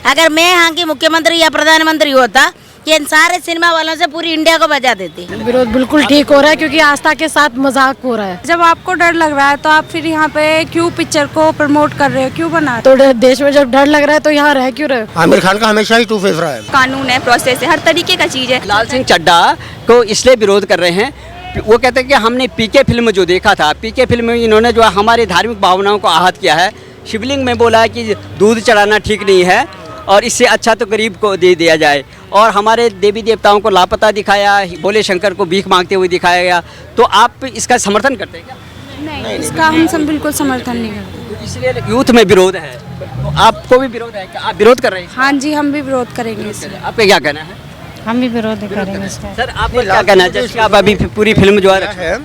अगर मैं यहाँ की मुख्यमंत्री या प्रधानमंत्री होता कि इन सारे सिनेमा वालों से पूरी इंडिया को बचा देती। विरोध बिल्कुल ठीक हो रहा है क्योंकि आस्था के साथ मजाक हो रहा है। जब आपको डर लग रहा है तो आप फिर यहाँ पे क्यों पिक्चर को प्रमोट कर रहे हो, क्यों बना रहे तो देश में जब डर लग रहा है तो यहाँ रह क्यों रहे? आमिर खान का हमेशा ही टू फेस रहा है। कानून है, प्रोसेस है, हर तरीके का चीज है। लाल सिंह चड्ढा को इसलिए विरोध कर रहे हैं, वो कहते हैं कि हमने पीके फिल्म जो देखा था, पीके फिल्म में इन्होंने जो है हमारी धार्मिक भावनाओं को आहत किया है। शिवलिंग में बोला है कि दूध चढ़ाना ठीक नहीं है और इससे अच्छा तो गरीब को दे दिया जाए, और हमारे देवी देवताओं को लापता दिखाया, भोले शंकर को भीख मांगते हुए दिखाया गया। तो आप इसका समर्थन करते हैं क्या? नहीं, इसका हम सब बिल्कुल समर्थन नहीं करते। तो इसलिए यूथ में विरोध है, तो आपको भी विरोध है क्या? आप विरोध कर रहे हैं? हाँ जी, हम भी विरोध करेंगे इसलिए। आपका क्या कहना है? हम भी विरोध करेंगे इसका। सर आपको क्या कहना है? जैसे आप अभी पूरी फिल्म जो है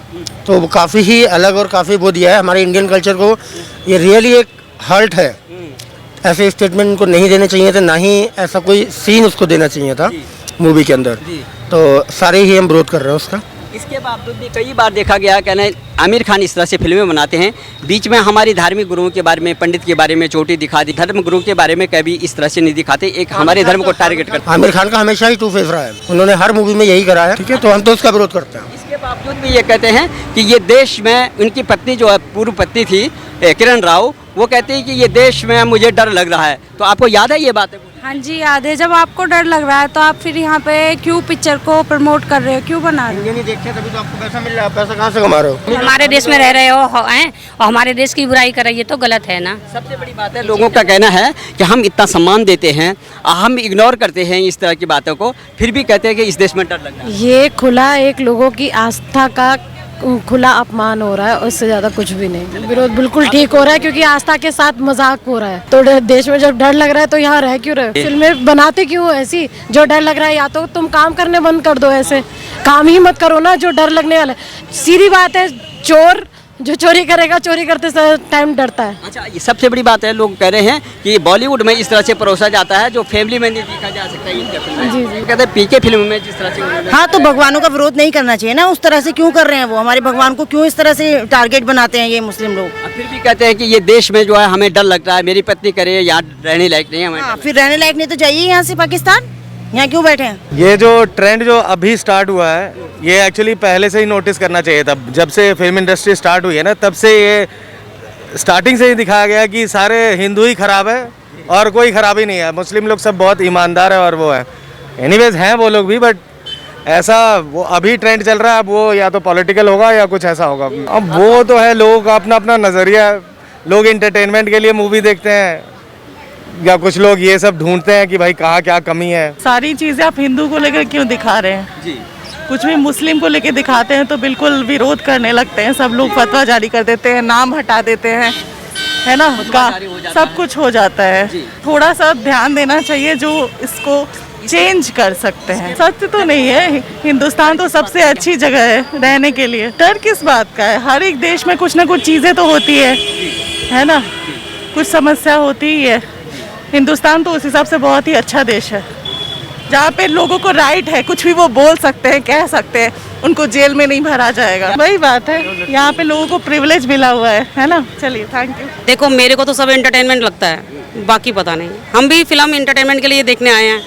तो काफ़ी ही अलग और काफ़ी वो दिया है हमारे इंडियन कल्चर को। ये रियली एक हर्ट है। ऐसे स्टेटमेंट उनको नहीं देने चाहिए थे, ना ही ऐसा कोई सीन उसको देना चाहिए था मूवी के अंदर। तो सारे ही हम विरोध कर रहे हैं उसका। इसके बावजूद भी कई बार देखा गया, कहना है आमिर खान इस तरह से फिल्में बनाते हैं, बीच में हमारी धार्मिक गुरुओं के बारे में, पंडित के बारे में चोटी दिखा दी, धर्म गुरु के बारे में कभी इस तरह से नहीं दिखाते, एक हमारे धर्म को टारगेट करते। आमिर खान का हमेशा ही टू फेस रहा है, उन्होंने हर मूवी में यही करा है। ठीक है, तो हम तो उसका विरोध करते हैं। इसके बावजूद भी ये कहते हैं कि ये देश में, उनकी पत्नी जो है पूर्व पत्नी थी किरण राव, वो कहती है कि ये देश में मुझे डर लग रहा है। तो आपको याद है ये बात? हाँ जी याद है। जब आपको डर लग रहा है तो आप फिर यहाँ पे क्यों पिक्चर को प्रमोट कर रहे हो, क्यों बना रहे हो? ये नहीं देखते तभी तो आपको पैसा मिल रहा है। पैसा कहाँ से कमा रहे हो? हमारे देश में रह रहे हो हैं और हमारे देश की बुराई कर रही है तो गलत है ना। सबसे बड़ी बात है, लोगों का कहना है कि हम इतना सम्मान देते हैं, हम इग्नोर करते हैं इस तरह की बातों को, फिर भी कहते हैं कि इस देश में डर लग रहा है। ये खुला एक लोगों की आस्था का खुला अपमान हो रहा है, उससे ज्यादा कुछ भी नहीं। विरोध बिल्कुल ठीक हो रहा है क्योंकि आस्था के साथ मजाक हो रहा है। तो देश में जब डर लग रहा है तो यहाँ रह क्यों रहे? फिल्में बनाते क्यों ऐसी? जो डर लग रहा है या तो तुम काम करने बंद कर दो, ऐसे काम ही मत करो ना जो डर लगने वाला है। सीधी बात है, चोर जो चोरी करेगा, चोरी करते टाइम डरता है। अच्छा, ये सबसे बड़ी बात है, लोग कह रहे हैं कि बॉलीवुड में इस तरह से परोसा जाता है जो फैमिली में नहीं देखा जा सकता है इनके फिल्म में। जी जी। कहते हैं पीके फिल्म में जिस तरह से। हाँ, तो भगवानों का विरोध नहीं करना चाहिए ना। उस तरह से क्यों कर रहे हैं वो? हमारे भगवान को क्यों इस तरह से टारगेट बनाते हैं ये मुस्लिम लोग? फिर भी कहते हैं कि ये देश में जो है हमें डर लगता है, मेरी पत्नी करे यहाँ रहने लायक नहीं है हमें। हाँ, फिर रहने लायक नहीं तो जाइए यहाँ से पाकिस्तान, यहाँ क्यों बैठे हैं? ये जो ट्रेंड जो अभी स्टार्ट हुआ है, ये एक्चुअली पहले से ही नोटिस करना चाहिए था। जब से फिल्म इंडस्ट्री स्टार्ट हुई है ना, तब से ये स्टार्टिंग से ही दिखाया गया कि सारे हिंदू ही खराब है और कोई खराबी नहीं है। मुस्लिम लोग सब बहुत ईमानदार है और वो है, एनीवेज हैं वो लोग भी, बट ऐसा वो अभी ट्रेंड चल रहा है। अब वो या तो पॉलिटिकल होगा या कुछ ऐसा होगा। अब वो तो है, लोग का अपना अपना नज़रिया, लोग इंटरटेनमेंट के लिए मूवी देखते हैं या कुछ लोग ये सब ढूंढते हैं कि भाई कहाँ क्या कमी है। सारी चीजें आप हिंदू को लेकर क्यों दिखा रहे हैं जी? कुछ भी मुस्लिम को लेकर दिखाते हैं तो बिल्कुल विरोध करने लगते हैं। सब लोग फतवा जारी कर देते हैं, नाम हटा देते हैं, है ना, सब कुछ हो जाता है। थोड़ा सा ध्यान देना चाहिए जो इसको चेंज कर सकते हैं। सत्य तो नहीं है, हिंदुस्तान तो सबसे अच्छी जगह है रहने के लिए। डर किस बात का है? हर एक देश में कुछ ना कुछ चीजें तो होती है ना, कुछ समस्या होती ही है। हिंदुस्तान तो उस हिसाब से बहुत ही अच्छा देश है जहाँ पे लोगों को राइट है, कुछ भी वो बोल सकते हैं, कह सकते हैं, उनको जेल में नहीं भरा जाएगा। वही बात है, यहाँ पे लोगों को प्रिविलेज मिला हुआ है ना। चलिए, थैंक यू। देखो, मेरे को तो सब एंटरटेनमेंट लगता है, बाकी पता नहीं। हम भी फिल्म एंटरटेनमेंट के लिए देखने आए हैं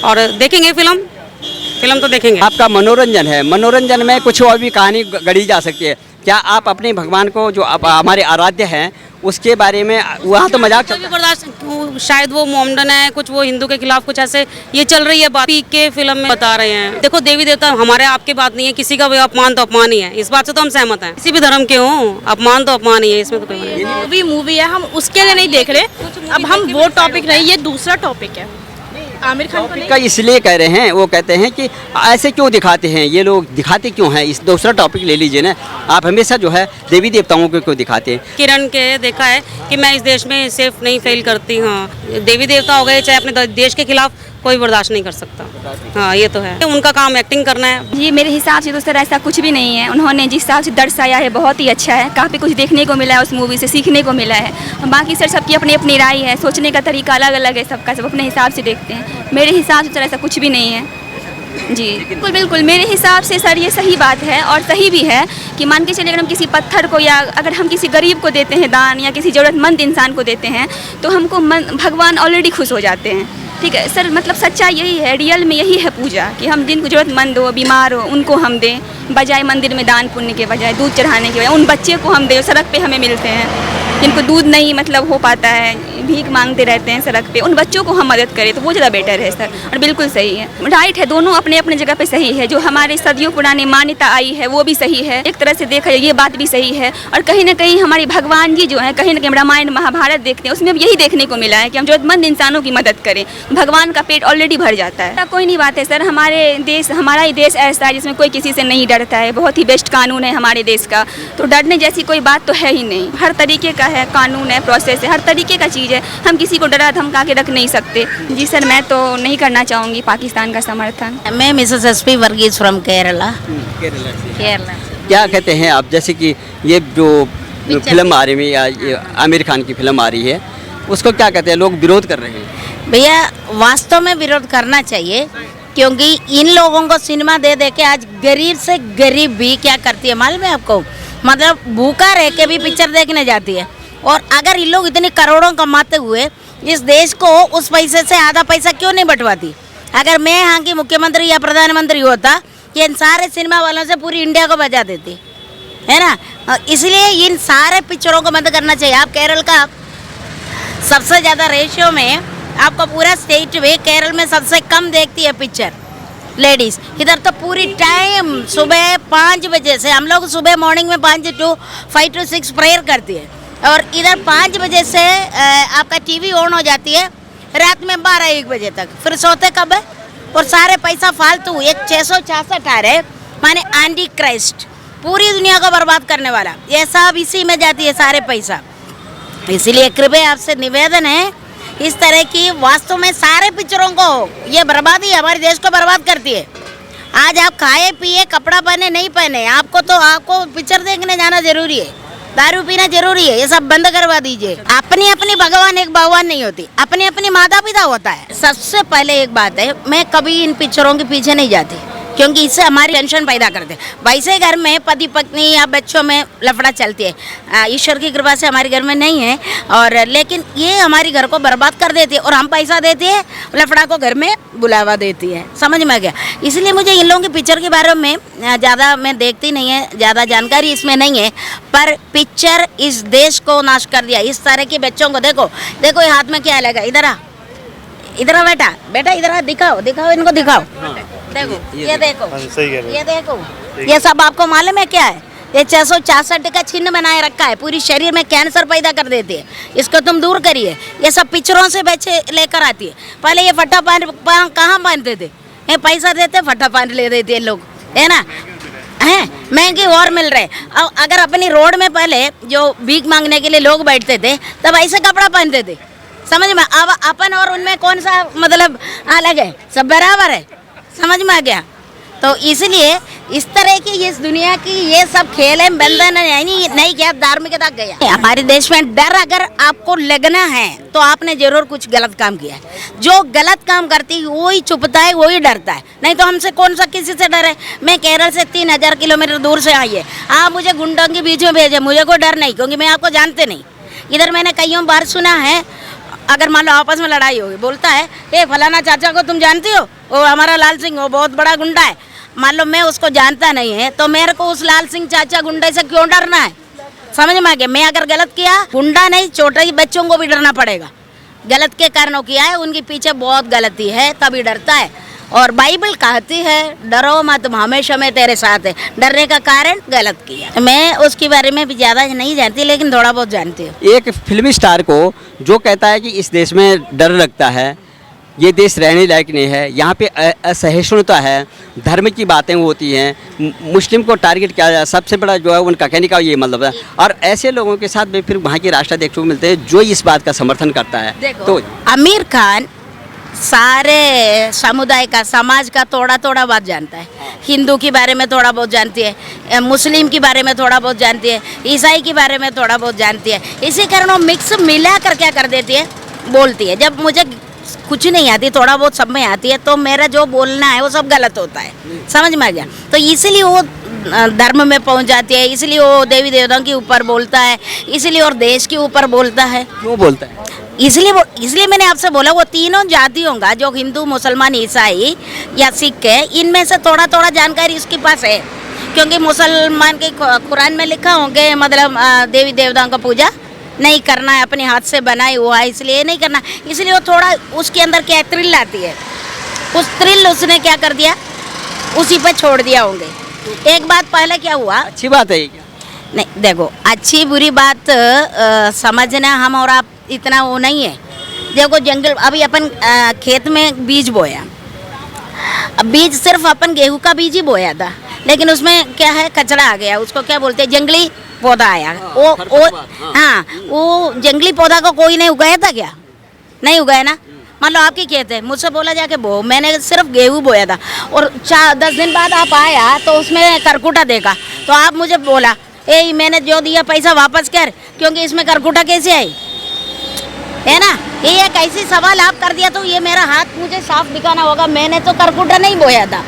और देखेंगे फिल्म तो देखेंगे। आपका मनोरंजन है, मनोरंजन में कुछ और भी कहानी गढ़ी जा सकती है। क्या आप अपने भगवान को जो हमारे आराध्य हैं उसके बारे में, वहाँ तो मजाक भी बर्दाश्त, शायद वो मोमडन है, कुछ वो हिंदू के खिलाफ कुछ ऐसे ये चल रही है बात, पीके फिल्म में बता रहे हैं। देखो, देवी देवता हमारे आपके बात नहीं है, किसी का भी अपमान तो अपमान ही है, इस बात से तो हम सहमत हैं। किसी भी धर्म के हों, अपमान तो अपमान ही है, इसमें तो कोई मूवी है, हम उसके लिए नहीं देख रहे। अब हम वो टॉपिक नहीं, ये दूसरा टॉपिक है। आमिर खान का इसलिए कह रहे हैं, वो कहते हैं कि ऐसे क्यों दिखाते हैं ये लोग, दिखाते क्यों हैं? इस दूसरा टॉपिक ले लीजिए ना। आप हमेशा जो है देवी देवताओं को क्यों दिखाते हैं? किरण के देखा है कि मैं इस देश में सेफ नहीं फील करती हूँ। देवी देवता हो गए, चाहे अपने देश के खिलाफ, कोई बर्दाश्त नहीं कर सकता। हाँ, ये तो है, उनका काम एक्टिंग करना है। ये मेरे हिसाब से तो सर ऐसा कुछ भी नहीं है। उन्होंने जिस हिसाब से दर्शाया है बहुत ही अच्छा है, काफ़ी कुछ देखने को मिला है उस मूवी से, सीखने को मिला है। बाकी सर सबकी अपनी अपनी राय है, सोचने का तरीका अलग अलग है सबका, सब अपने हिसाब से देखते हैं। मेरे हिसाब से सर ऐसा कुछ भी नहीं है जी। बिल्कुल बिल्कुल, मेरे हिसाब से सर ये सही बात है और सही भी है कि मान के चलिए, अगर हम किसी पत्थर को या अगर हम किसी गरीब को देते हैं दान, या किसी ज़रूरतमंद इंसान को देते हैं, तो हमको भगवान ऑलरेडी खुश हो जाते हैं। ठीक है सर, मतलब सच्चाई यही है, रियल में यही है पूजा, कि हम जिनको ज़रूरतमंद हो, बीमार हो, उनको हम दें, बजाय मंदिर में दान पुण्य के बजाय, दूध चढ़ाने के बजाय उन बच्चे को हम दें, सड़क पे हमें मिलते हैं, जिनको दूध नहीं मतलब हो पाता है, भीख मांगते रहते हैं सड़क पे, उन बच्चों को हम मदद करें तो वो ज़्यादा बेटर है सर। और बिल्कुल सही है, राइट है, दोनों अपने अपने जगह पे सही है। जो हमारे सदियों पुरानी मान्यता आई है वो भी सही है, एक तरह से देखा जाए ये बात भी सही है। और कहीं ना कहीं हमारे भगवान जी जो है, कहीं ना कहीं रामायण महाभारत देखते हैं, उसमें यही देखने को मिला है कि हम ज़रूरतमंद इंसानों की मदद करें, भगवान का पेट ऑलरेडी भर जाता है। कोई नहीं बात है सर, हमारा ही देश ऐसा है जिसमें कोई किसी से नहीं डरता है, बहुत ही बेस्ट कानून है हमारे देश का, तो डरने जैसी कोई बात तो है ही नहीं। हर तरीके का है, कानून है, प्रोसेस है, हर तरीके का चीज़ है, हम किसी को डरा धमका के रख नहीं सकते। जी सर, मैं तो नहीं करना चाहूँगी पाकिस्तान का समर्थन। मैं Mrs SP Varghese from Kerala. Kerala क्या कहते हैं आप, जैसे कि ये जो फिल्म आ रही है या ये आमिर खान की फिल्म आ रही है, उसको क्या कहते हैं, लोग विरोध कर रहे हैं? भैया वास्तव में विरोध करना चाहिए, क्योंकि इन लोगों को सिनेमा दे दे के आज गरीब से गरीब भी क्या करती है मालूम है आपको, मतलब भूखा रह के भी पिक्चर देखने जाती है। और अगर इन लोग इतने करोड़ों कमाते हुए इस देश को उस पैसे से आधा पैसा क्यों नहीं बंटवाती? अगर मैं यहाँ की मुख्यमंत्री या प्रधानमंत्री होता, ये इन सारे सिनेमा वालों से पूरी इंडिया को बचा देती है ना। इसलिए इन सारे पिक्चरों को बंद करना चाहिए। आप केरल का सबसे ज़्यादा रेशियो में आपको पूरा स्टेट में केरल में सबसे कम देखती है पिक्चर लेडीज़। इधर तो पूरी टाइम सुबह 5 बजे से, हम लोग सुबह मॉर्निंग में 5 to 6 प्रेयर करती है, और इधर 5 बजे से आपका टीवी ऑन हो जाती है, रात में 12-1 बजे तक, फिर सोते कब है? और सारे पैसा फालतू, एक 666 आ रहे माने एंटी क्राइस्ट, पूरी दुनिया को बर्बाद करने वाला, ये सब इसी में जाती है सारे पैसा। इसीलिए कृपया आपसे निवेदन है, इस तरह की वास्तव में सारे पिक्चरों को ये बर्बादी हमारे देश को बर्बाद करती है। आज आप खाए पिए कपड़ा पहने नहीं पहने, आपको पिक्चर देखने जाना जरूरी है, दारू पीना जरूरी है, ये सब बंद करवा दीजिए। अपनी अपनी भगवान एक भगवान नहीं होती, अपनी अपनी माता पिता होता है। सबसे पहले एक बात है, मैं कभी इन पिक्चरों के पीछे नहीं जाती, क्योंकि इससे हमारी टेंशन पैदा करते हैं। वैसे घर में पति पत्नी या बच्चों में लफड़ा चलती है, ईश्वर की कृपा से हमारे घर में नहीं है, और लेकिन ये हमारे घर को बर्बाद कर देती है, और हम पैसा देते हैं, लफड़ा को घर में बुलावा देती है, समझ में आ गया। इसलिए मुझे इन लोगों की पिक्चर के बारे में ज़्यादा मैं देखती नहीं है, ज़्यादा जानकारी इसमें नहीं है, पर पिक्चर इस देश को नाश कर दिया। इस तरह के बच्चों को देखो ये हाथ में क्या लगा, इधर आ बेटा इधर आ, दिखाओ इनको दिखाओ, देखो ये देखो, ये देखो, ये सब आपको मालूम है क्या है? ये 666 का चिन्ह बनाए रखा है, पूरी शरीर में कैंसर पैदा कर देती है, इसको तुम दूर करिए। ये सब पिक्चरों से बच्चे लेकर आती है। पहले ये फटा पैंट कहाँ पहनते थे, ये पैसा देते फटा पैंट ले देते हैं लोग, है ना, हैं महंगे और मिल रहे। अब अगर अपनी रोड में पहले जो भीख मांगने के लिए लोग बैठते थे, तब ऐसे कपड़ा पहनते थे, समझ में। अब अपन और उनमें कौन सा मतलब अलग है, सब बराबर है, समझ में आ गया। तो इसलिए इस तरह की इस दुनिया की ये सब खेल है, बंधन नहीं किया, धार्मिकता गया। हमारे देश में डर अगर आपको लगना है तो आपने जरूर कुछ गलत काम किया है। जो गलत काम करती है वही चुपता है, वही डरता है, नहीं तो हमसे कौन सा किसी से डर है। मैं केरल से 3000 किलोमीटर दूर से आई है, आप मुझे गुंडों के बीच में भेजे, मुझे कोई डर नहीं, क्योंकि मैं आपको जानते नहीं। इधर मैंने कईयों बार सुना है, अगर मान लो आपस में लड़ाई होगी, बोलता है ये फलाना चाचा को तुम जानती हो, वो हमारा लाल सिंह, वो बहुत बड़ा गुंडा है। मान लो मैं उसको जानता नहीं है, तो मेरे को उस लाल सिंह चाचा गुंडे से क्यों डरना है, समझ में आ गया। मैं अगर गलत किया, गुंडा नहीं छोटे बच्चों को भी डरना पड़ेगा। गलत के कारणों किया है, उनके पीछे बहुत गलती है, तभी डरता है। और बाइबल कहती है डरो मत, हमेशा मैं तेरे साथ है। डरने का कारण गलत किया। मैं उसके बारे में भी ज़्यादा नहीं जानती, लेकिन थोड़ा बहुत जानती हूँ। एक फिल्मी स्टार को जो कहता है कि इस देश में डर लगता है, ये देश रहने लायक नहीं है, यहाँ पे असहिष्णुता है, धर्म की बातें होती हैं, मुस्लिम को टारगेट किया जाए, सबसे बड़ा जो है उनका कहने का ये मतलब है। और ऐसे लोगों के साथ भी फिर वहाँ के राष्ट्रध्यक्ष को मिलते हैं जो इस बात का समर्थन करता है। तो आमिर खान सारे समुदाय का, समाज का थोड़ा बात जानता है। हिंदू के बारे में थोड़ा बहुत जानती है, मुस्लिम के बारे में थोड़ा बहुत जानती है, ईसाई के बारे में थोड़ा बहुत जानती है। इसी कारण वो मिक्स मिला कर क्या कर देती है, बोलती है। जब मुझे कुछ नहीं आती, थोड़ा बहुत सब में आती है, तो मेरा जो बोलना है वो सब गलत होता है, समझ में आ गया। तो इसीलिए वो धर्म में पहुंच जाती है, इसलिए वो देवी देवताओं के ऊपर बोलता है, इसलिए और देश के ऊपर बोलता है। क्यों बोलता है? इसलिए मैंने आपसे बोला वो तीनों जातियों का, जो हिंदू, मुसलमान, ईसाई या सिख है, इनमें से थोड़ा थोड़ा जानकारी उसके पास है। क्योंकि मुसलमान के कुरान में लिखा होंगे मतलब देवी देवताओं का पूजा नहीं करना है, अपने हाथ से बनाई हुआ है इसलिए नहीं करना, इसलिए वो थोड़ा उसके अंदर क्या थ्रिल आती है, उस थ्रिल उसने क्या कर दिया, उसी पे छोड़ दिया होंगे। एक बात पहले क्या हुआ, अच्छी बात है ये क्या? नहीं देखो अच्छी बुरी बात समझना हम और आप इतना वो नहीं है। देखो जंगल, अभी अपन खेत में बीज बोया, अब बीज सिर्फ अपन गेहूं का बीज ही बोया था, लेकिन उसमें क्या है, कचरा आ गया, उसको क्या बोलते हैं, जंगली पौधा आया। हाँ, वो जंगली पौधा को कोई नहीं उगाया था क्या? नहीं उगाया ना। मान लो आपकी खेत है, मुझसे बोला जाके बो, मैंने सिर्फ गेहूं बोया था और 10 दिन बाद आप आया तो उसमें करकुटा देखा, तो आप मुझे बोला ए मैंने जो दिया पैसा वापस कर, क्योंकि इसमें करकुटा कैसे आई, है ना। ये एक ऐसी सवाल आप कर दिया तो ये मेरा हाथ मुझे साफ दिखाना होगा, मैंने तो करकुटा नहीं बोया था।